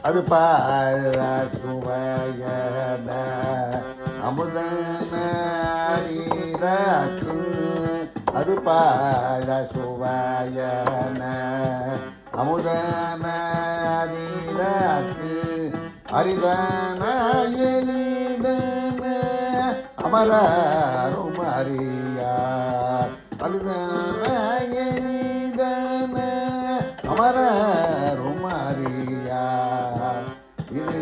அது பாழ சுவையன அமுதனீராக்கு அது பாழ சுவையன அமுதனீராக்கு அரிதன எளிதன அமரரும் அறியார் அரிதன எளிதன அமரரும் அறியார் இது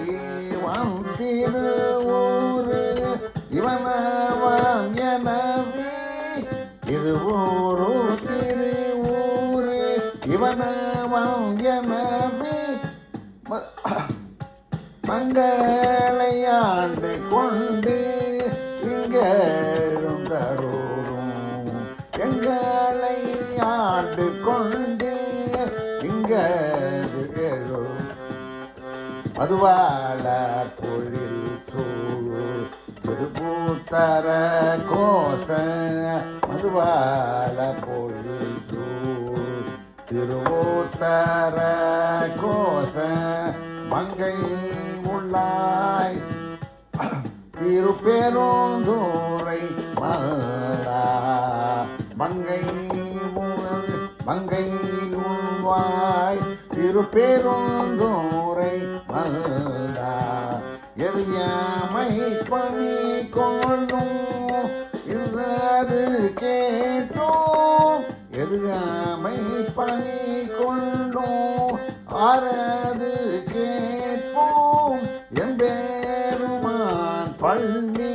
இவன் திருவூரு இவனவன் எனவே இது ஊரு திருவூரு இவனவன் எனவே மங்களை ஆண்டு கொண்டு இங்கெழுந்தருளும் எங்களை ஆண்டு கொண்டு இங்கெழும் மதுவாள பொழில் சூழ் திருப்பூத்தர கோச மதுவாள பொழில் சூழ் திருவூத்தர கோச மங்கை உள்ளாய் திருப்பெருந்தூரை மல்லா மங்கை உள்வாய் திருப்பெருந்தூரை மல்லா எது யாமை பணி கொள்ளும் இல்லாது கேட்டோம் எது யாமை பணி கொள்ளும் ஆறது கேட்போம் எம்பெருமான் பள்ளி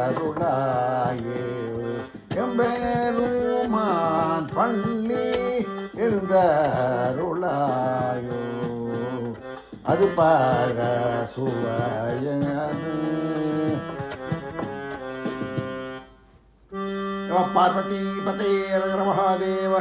எழுந்தருளாயே எம்பெருமான் பள்ளி எழுந்தருளாயோ அது பாழ சுவையனு பார்வதி பதே ரகர மகாதேவ